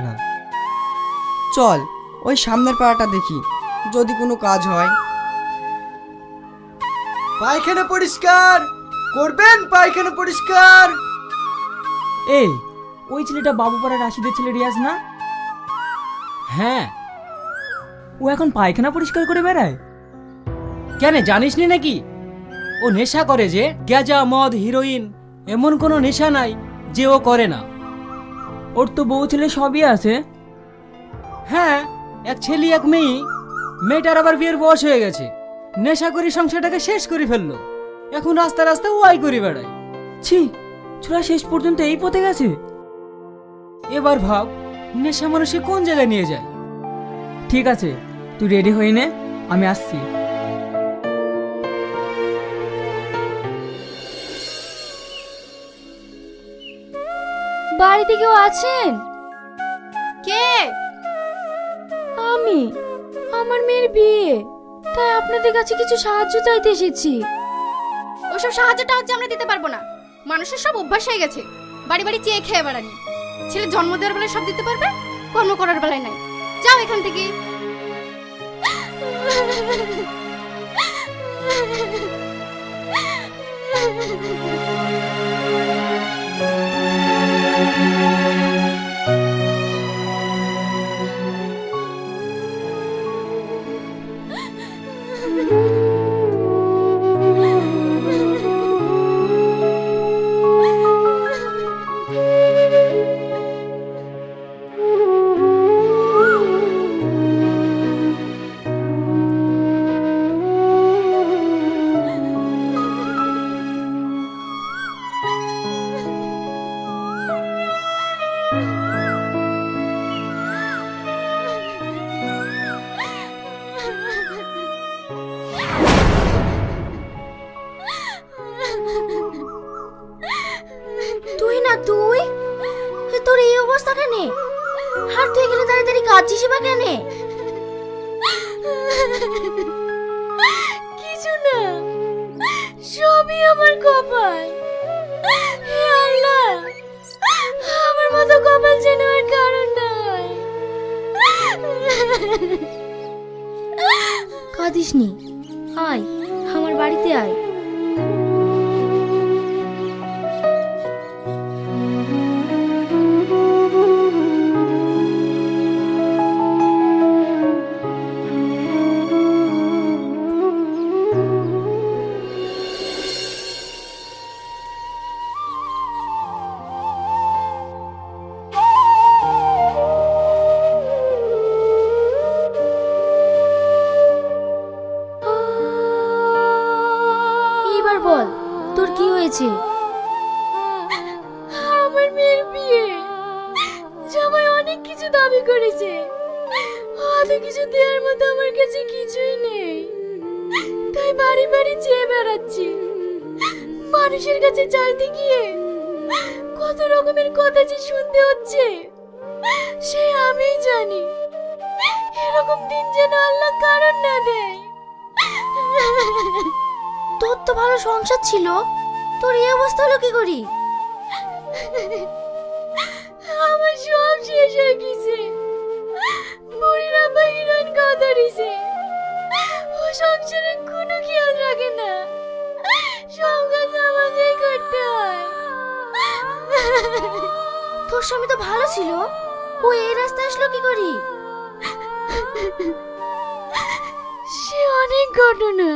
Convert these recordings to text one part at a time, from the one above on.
না। চল ওই সামনের পাড়াটা দেখি, যদি কোনো কাজ হয়। পায়খানা পরিষ্কার করবেন, পায়খানা পরিষ্কার। এই, ওই ছেলেটা বাবুপাড়ার রাশিদের ছেলে রিয়াজ না? হ্যাঁ। ও এখন পায়খানা পরিষ্কার করে বেড়ায়? কেন জানিস নি নাকি? ও নেশা করে, যে গ্যাজা মদ হিরোইন এমন কোনো নেশা নাই যে ও করে না। ওর তো বউ ছেলে সবই আছে। হ্যাঁ, এক ছেলে এক মেয়ে। মেয়েটার আবার বিয়ের বয়স হয়ে গেছে। নেশা করে সংসারটাকে শেষ করে ফেললো। এখন রাস্তা রাস্তা ওয়াই করে বেড়ায়। ছি, ছোড়া শেষ পর্যন্ত এই পথে গেছে। এবার ভাব, নেশা মানুষকে কোন জায়গায় নিয়ে যায়। ঠিক আছে, তুই রেডি হয়ে নে, আমি আসছি। বাড়িতে কেউ আছেন? কে? আমি, আমার মেয়ের বিয়ে, তাই আপনাদের কাছে কিছু সাহায্য চাইতে এসেছি। ওসব সাহায্যটা হচ্ছে আমরা দিতে পারবো না। মানুষের সব অভ্যাস হয়ে গেছে বাড়ি বাড়ি চেয়ে খেয়ে বেড়ানি। ছেলে জন্ম দেওয়ার বেলায় সব দিতে পারবে, কর্ম করার বেলায় নাই। যাও এখান থেকে। তুই না তুই, তোর এই অবস্থা কেন? আর তুই এখানে দাঁড়িয়ে দাঁড়িয়ে কাঁদছিস বা কেন? কিছু না, সবই আমার কপাল। হে আল্লাহ, আমার মতো কপাল যেন আর কারণ নাই। কাঁদিস নি, আয় আমার বাড়িতে আয়। এবার বল, তোর কি হয়েছে? আমার মেয়ের বিয়ে, জামাই অনেক কিছু দাবি করেছে, অত কিছু দেওয়ার মতো আমার কাছে কিছুই নেই। তাই বাড়ি বাড়ি চেয়ে বেড়াচ্ছি। মানুষের কাছে চাইতে গিয়ে কত রকমের কথা যে শুনতে হচ্ছে সে আমিই জানি। এরকম দিন যেন আল্লাহ কারণ না দেয়। তোর তো ভালো সংসার ছিল, তোর এই অবস্থা হলো কি করি? আমার সব শেষ হয়ে গেছে। বুড়ির আব্বা হিরোইন কাঁদারিছে। ও সংসারে কোনো খেয়াল রাখে না, সব কাজ আমাকেই করতে হয়। তোর স্বামী তো ভালো ছিল, ও এই রাস্তায় আসলো কি করি? সে অনেক ঘটনা।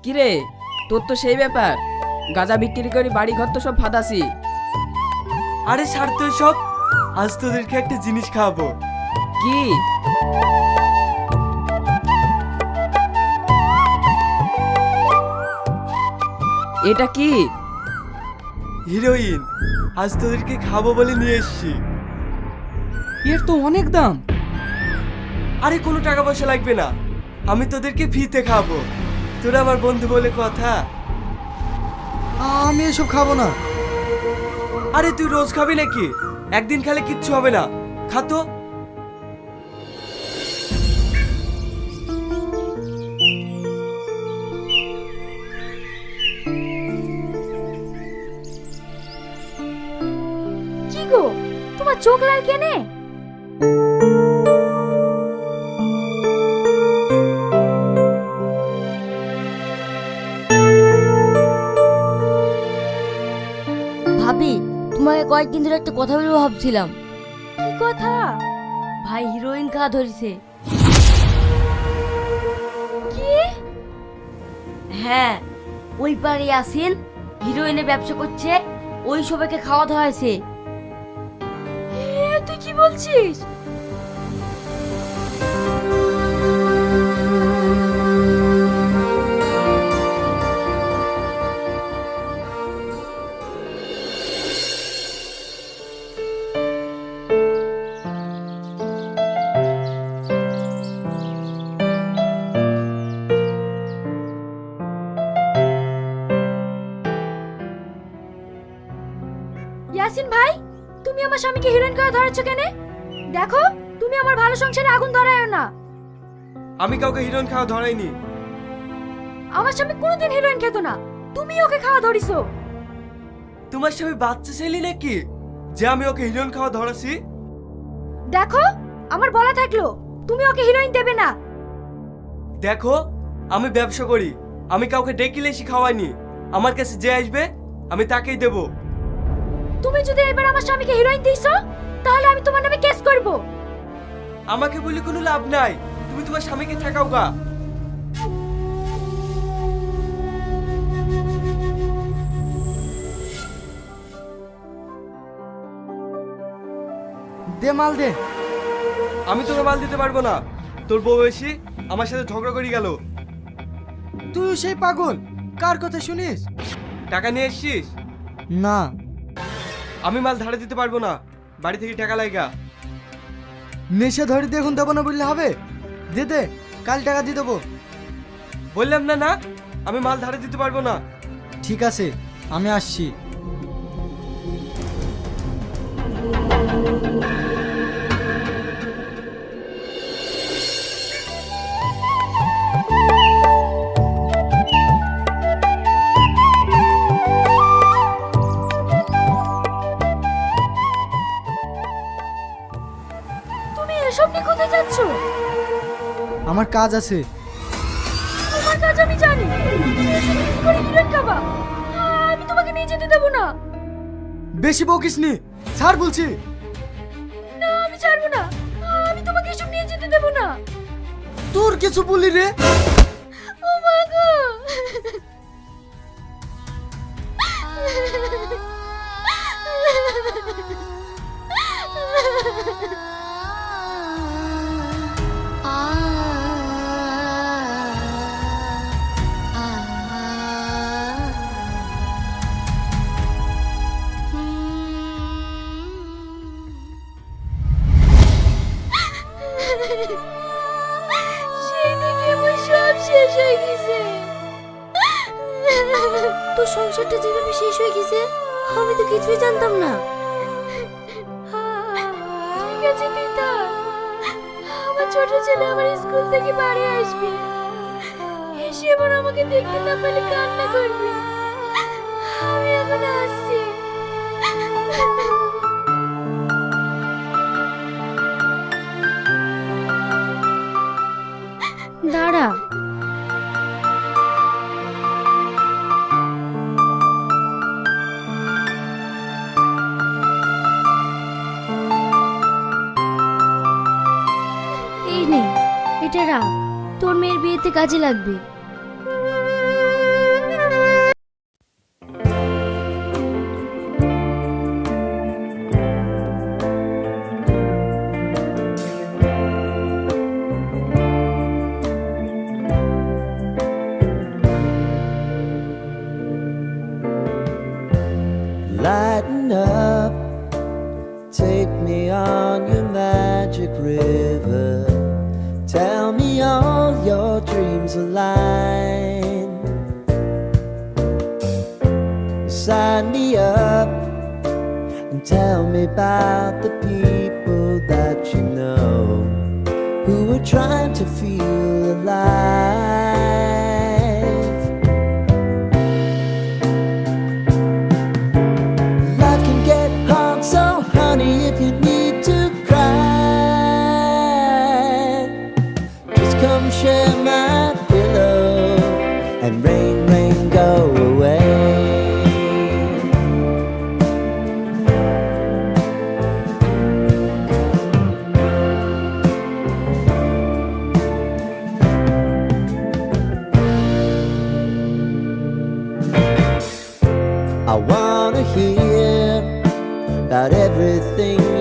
কিরে, তোর তো সেই ব্যাপার, গাঁজা বিক্রি করে বাড়ি ঘর তো সব ফাদাসি। আরে ছাড় তো সব, আজ তোদেরকে একটা জিনিস খাওয়াবো। কি? এটা কি? হিরোইন, আজ তোদেরকে খাবো বলে নিয়ে এসেছি। এর তো অনেক দাম। আরে কোনো টাকা পয়সা লাগবে না, আমি তোদেরকে ফ্রিতে খাবো। তোরা আমার বন্ধু বলে কথা। আমি এসব খাবো না। আরে তুই রোজ খাবি নাকি? একদিন খেলে কিচ্ছু হবে না, খা তো। গো, তোমার চোখ লাল কেনে? ভাবি, তোমাকে কয়েকদিন ধরে একটা কথা বলবো ভাবছিলাম। কি কথা? ভাই হিরোইন খাওয়া ধরেছে। কি? হ্যাঁ, ওই পারে আসেন হিরোইনের ব্যবসা করছে, ওই সবাইকে খাওয়া ধরাইছে। তুই কি বলছিস? ইয়াসিন ভাই, তুমি আমার স্বামীকে হিরোইন করে ধরেছ কেন? দেখো, তুমি আমার ভালো সংসারে আগুন ধরায়ও না। আমি কাউকে হিরোইন খাওয়া ধরাইনি। আমার স্বামী কোনোদিন হিরোইন খেত না, তুমি ওকে খাওয়া ধরিছো। তোমার স্বামী বাচ্চা ছেলে নাকি যে আমি ওকে হিরোইন খাওয়া ধরাছি? দেখো, আমার বলা থাকলো তুমি ওকে হিরোইন দেবে না। দেখো, আমি ব্যবসা করি, আমি কাউকে ডেকে লেসি খাওয়াইনি। আমার কাছে যে আসবে আমি তাকেই দেব। তুমি যদি এবার আমার স্বামীকে হিরোইন দিছো, তাহলে আমি তোমার নামে কেস করব। আমাকে বলি কোনো লাভ নাই, তুমি তোমার স্বামীকে ঠেকাও গা। দে মাল দে। আমি তোকে মাল দিতে পারবো না, তোর বউ এসে আমার সাথে ঝগড়া করে গেল। তুই সেই পাগল, কার কথা শুনিস? টাকা নিয়ে এসছিস? না। আমি মাল ধারে দিতে পারবো না, বাড়ি থেকে টাকা লাগা। নেশা ধরে দিয়ে এখন দেবো না বললে হবে? দে দে, কাল টাকা দিয়ে দেবো। বললাম না না, আমি মাল ধারে দিতে পারবো না। ঠিক আছে, আমি আসছি। তুমি এসব নিয়ে কোথায় যাচ্ছ? আমার কাজ আছে। তোমার কাজ আমি জানি, তুমি এসব নিয়ে কি করে হিরোইন খাবা? আমি তোমাকে নিয়ে যেতে দেবো না। বেশি বকিস নি, ছাড় বলছি। না, আমি ছাড়বো না, আমি তোমাকে এসব নিয়ে যেতে দেবো না। তোর কিছু বলি রে? ও মা গো! সেই থেকে আমার সব শেষ হয়ে গেছে। তোর সংসারটা যেভাবে শেষ হয়ে গেছে, আমি তো কিছুই জানতাম না। ঠিক আছে পিতা, আমার ছোট ছেলে আমার স্কুল থেকে বাড়ি আসবে, এসে এবার আমাকে দেখতে না পেলে কান্না করবে। আমি এখন আসছি। দাঁড়া, এই নে, এটা রাখ, তোর মেয়ের বিয়েতে কাজে লাগবে। Lighten up, take me on your magic river. Tell me all your dreams align. Sign me up and tell me about the people that you know who are trying to feel alive. Life can get hard, so hard I wanna hear about everything